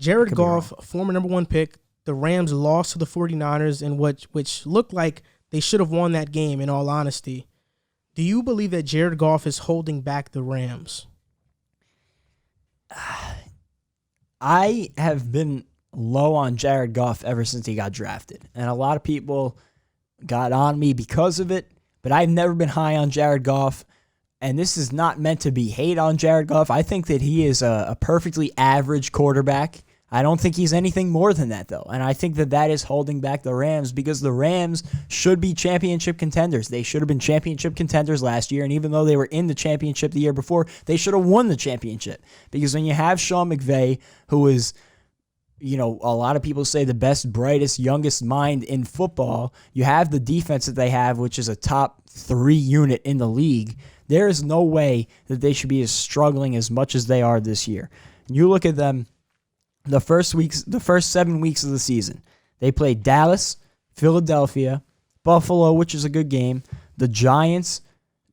Jared Goff, former number 1 pick, the Rams lost to the 49ers in which looked like they should have won that game, in all honesty. Do you believe that Jared Goff is holding back the Rams? I have been low on Jared Goff ever since he got drafted. And a lot of people got on me because of it, but I've never been high on Jared Goff. And this is not meant to be hate on Jared Goff. I think that he is a perfectly average quarterback. I don't think he's anything more than that, though. And I think that is holding back the Rams because the Rams should be championship contenders. They should have been championship contenders last year. And even though they were in the championship the year before, they should have won the championship. Because when you have Sean McVay, who is, a lot of people say the best, brightest, youngest mind in football, you have the defense that they have, which is a top 3 unit in the league. There is no way that they should be as struggling as much as they are this year. You look at them, the first 7 weeks of the season, they played Dallas, Philadelphia, Buffalo, which is a good game, the Giants,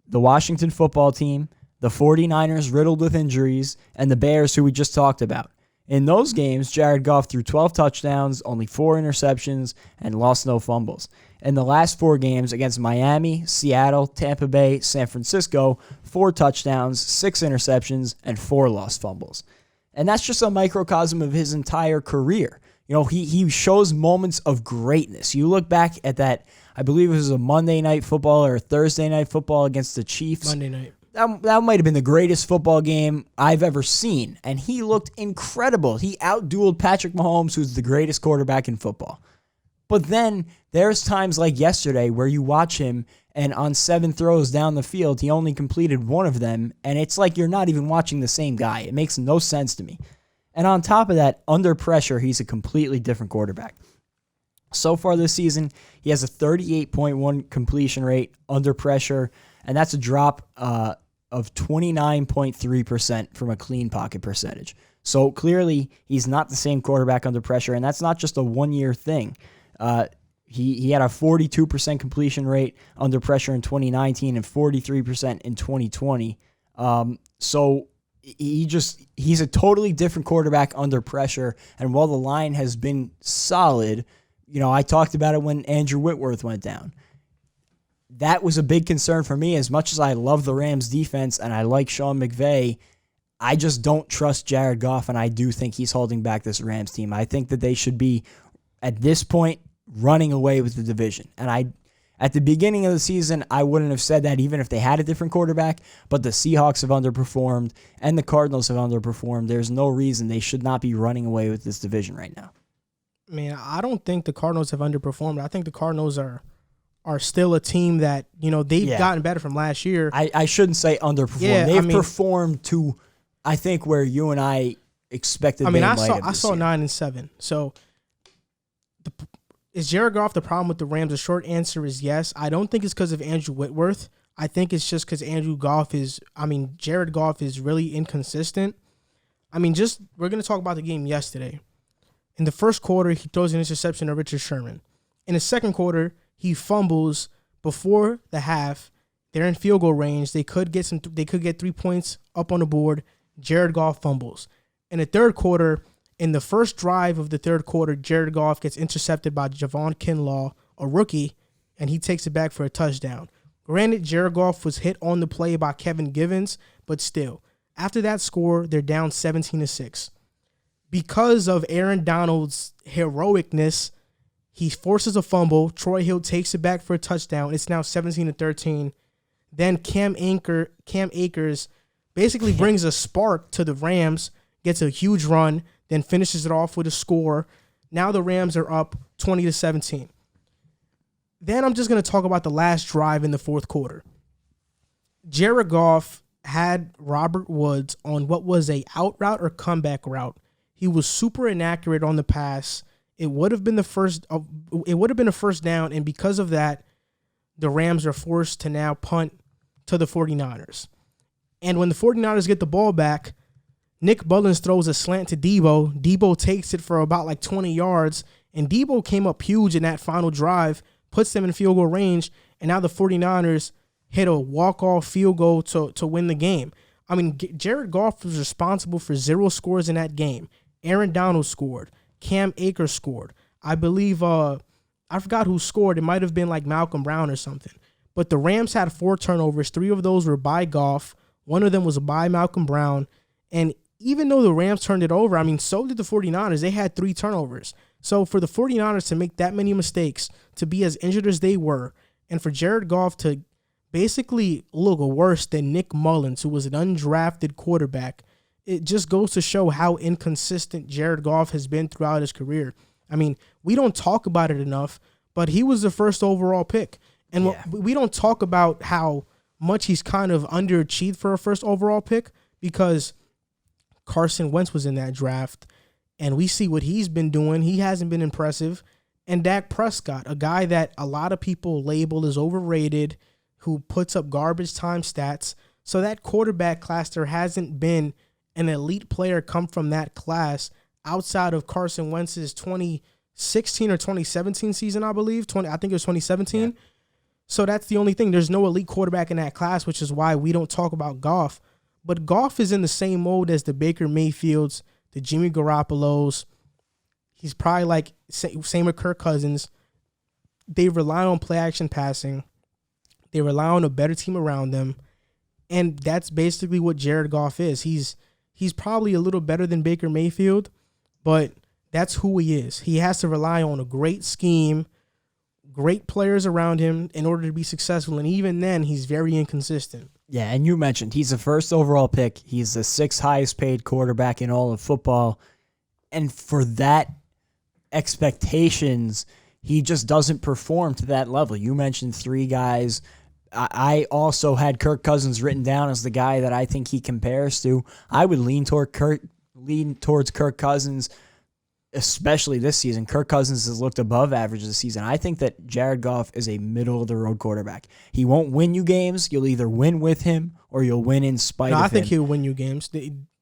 the Washington football team, the 49ers riddled with injuries, and the Bears, who we just talked about. In those games, Jared Goff threw 12 touchdowns, only 4 interceptions, and lost no fumbles. In the last 4 games against Miami, Seattle, Tampa Bay, San Francisco, 4 touchdowns, 6 interceptions, and 4 lost fumbles. And that's just a microcosm of his entire career. He shows moments of greatness. You look back at that, I believe it was a Monday Night Football or a Thursday Night Football against the Chiefs. Monday night. That might have been the greatest football game I've ever seen. And he looked incredible. He outdueled Patrick Mahomes, who's the greatest quarterback in football. But then there's times like yesterday where you watch him and on 7 throws down the field, he only completed 1 of them. And it's like you're not even watching the same guy. It makes no sense to me. And on top of that, under pressure, he's a completely different quarterback. So far this season, he has a 38.1 completion rate under pressure. And that's a drop of 29.3% from a clean pocket percentage. So clearly, he's not the same quarterback under pressure, and that's not just a one-year thing. He had a 42% completion rate under pressure in 2019 and 43% in 2020. So he's a totally different quarterback under pressure, and while the line has been solid, I talked about it when Andrew Whitworth went down. That was a big concern for me. As much as I love the Rams defense and I like Sean McVay, I just don't trust Jared Goff, and I do think he's holding back this Rams team. I think that they should be, at this point, running away with the division. And at the beginning of the season, I wouldn't have said that even if they had a different quarterback, but the Seahawks have underperformed and the Cardinals have underperformed. There's no reason they should not be running away with this division right now. Man, I don't think the Cardinals have underperformed. I think the Cardinals are still a team that, they've gotten better from last year. I shouldn't say underperformed. Yeah, they've performed to, I think, where you and I expected them. I saw 9-7. So is Jared Goff the problem with the Rams? The short answer is yes. I don't think it's because of Andrew Whitworth. I think it's just because Jared Goff is really inconsistent. We're going to talk about the game yesterday. In the first quarter, he throws an interception to Richard Sherman. In the second quarter, he fumbles before the half. They're in field goal range. They could get 3 points up on the board. Jared Goff fumbles. In the third quarter, in the first drive of the third quarter, Jared Goff gets intercepted by Javon Kinlaw, a rookie, and he takes it back for a touchdown. Granted, Jared Goff was hit on the play by Kevin Givens, but still, after that score, they're down 17-6. Because of Aaron Donald's heroicness, he forces a fumble. Troy Hill takes it back for a touchdown. It's now 17-13. Then Cam Akers basically brings a spark to the Rams, gets a huge run, then finishes it off with a score. Now the Rams are up 20-17. Then I'm just going to talk about the last drive in the fourth quarter. Jared Goff had Robert Woods on what was a out route or comeback route. He was super inaccurate on the pass. It would have been a first down, and because of that, the Rams are forced to now punt to the 49ers. And when the 49ers get the ball back, Nick Mullins throws a slant to Debo. Debo takes it for about 20 yards, and Debo came up huge in that final drive, puts them in field goal range, and now the 49ers hit a walk-off field goal to win the game. Jared Goff was responsible for 0 scores in that game. Aaron Donald scored. Cam Akers scored. I believe I forgot who scored. It might have been like Malcolm Brown or something. But the Rams had 4 turnovers. 3 of those were by Goff. 1 of them was by Malcolm Brown. And even though the Rams turned it over, I mean, so did the 49ers. They had 3 turnovers. So for the 49ers to make that many mistakes, to be as injured as they were, and for Jared Goff to basically look worse than Nick Mullins, who was an undrafted quarterback, it just goes to show how inconsistent Jared Goff has been throughout his career. I mean, we don't talk about it enough, but he was the first overall pick. And we don't talk about how much he's kind of underachieved for a first overall pick because Carson Wentz was in that draft, and we see what he's been doing. He hasn't been impressive. And Dak Prescott, a guy that a lot of people label as overrated, who puts up garbage time stats. So that quarterback class, there hasn't been an elite player come from that class outside of Carson Wentz's 2016 or 2017 season, I believe. I think it was 2017. Yeah. So that's the only thing. There's no elite quarterback in that class, which is why we don't talk about Goff. But Goff is in the same mode as the Baker Mayfields, the Jimmy Garoppolos. He's probably like same with Kirk Cousins. They rely on play action passing. They rely on a better team around them. And that's basically what Jared Goff is. He's probably a little better than Baker Mayfield, but that's who he is. He has to rely on a great scheme, great players around him in order to be successful. And even then, he's very inconsistent. Yeah, and you mentioned he's the first overall pick. He's the 6th highest paid quarterback in all of football. And for that expectations, he just doesn't perform to that level. You mentioned 3 guys. I also had Kirk Cousins written down as the guy that I think he compares to. I would lean towards Kirk Cousins, especially this season. Kirk Cousins has looked above average this season. I think that Jared Goff is a middle-of-the-road quarterback. He won't win you games. You'll either win with him or you'll win in spite of him. I think he'll win you games.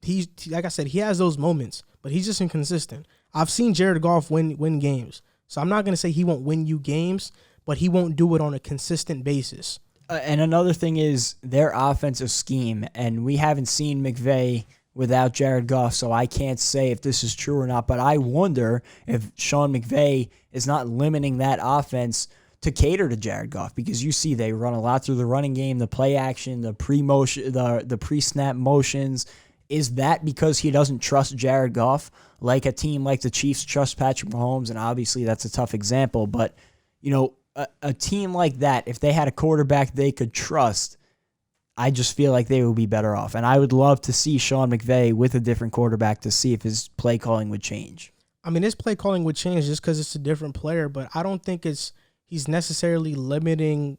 He's like I said, he has those moments, but he's just inconsistent. I've seen Jared Goff win games, so I'm not going to say he won't win you games, but he won't do it on a consistent basis. And another thing is their offensive scheme, and we haven't seen McVay without Jared Goff, so I can't say if this is true or not, but I wonder if Sean McVay is not limiting that offense to cater to Jared Goff, because you see they run a lot through the running game, the play action, the pre-motion, the pre-snap motions. Is that because he doesn't trust Jared Goff like a team like the Chiefs trust Patrick Mahomes? And obviously that's a tough example, but you know, a team like that, if they had a quarterback they could trust, I just feel like they would be better off. And I would love to see Sean McVay with a different quarterback to see if his play calling would change. I mean, his play calling would change just because it's a different player, but I don't think he's necessarily limiting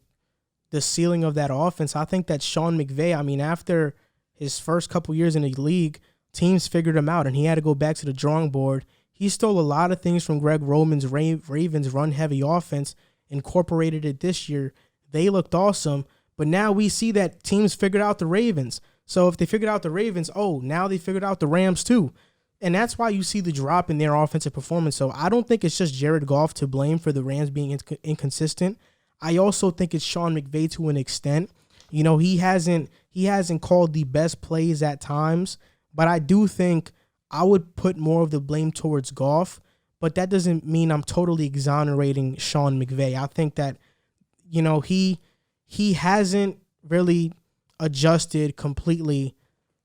the ceiling of that offense. I think that Sean McVay, I mean, after his first couple years in the league, teams figured him out, and he had to go back to the drawing board. He stole a lot of things from Greg Roman's Ravens run-heavy offense, incorporated it this year. They looked awesome, but now we see that teams figured out the Ravens. So if they figured out the Ravens, now they figured out the Rams too. And that's why you see the drop in their offensive performance. So I don't think it's just Jared Goff to blame for the Rams being inconsistent. I also think it's Sean McVay to an extent. You know, he hasn't called the best plays at times, but I do think I would put more of the blame towards Goff. But that doesn't mean I'm totally exonerating Sean McVay. I think that, you know, he hasn't really adjusted completely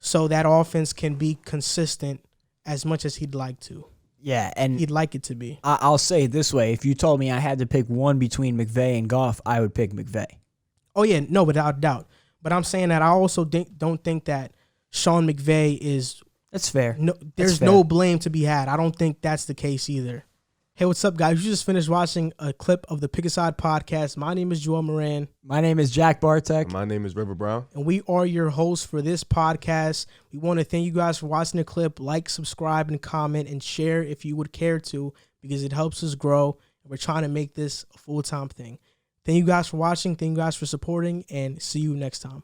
so that offense can be consistent as much as he'd like to. Yeah, and he'd like it to be. I'll say it this way. If you told me I had to pick one between McVay and Goff, I would pick McVay. Oh, yeah, no, without doubt. But I'm saying that I also don't think that Sean McVay is... That's fair. No, there's no blame to be had. I don't think that's the case either. Hey, what's up, guys? You just finished watching a clip of the Pick a Side podcast. My name is Joel Moran. My name is Jack Barteck. My name is River Brown. And we are your hosts for this podcast. We want to thank you guys for watching the clip. Like, subscribe, and comment, and share if you would care to, because it helps us grow. We're trying to make this a full-time thing. Thank you guys for watching. Thank you guys for supporting, and see you next time.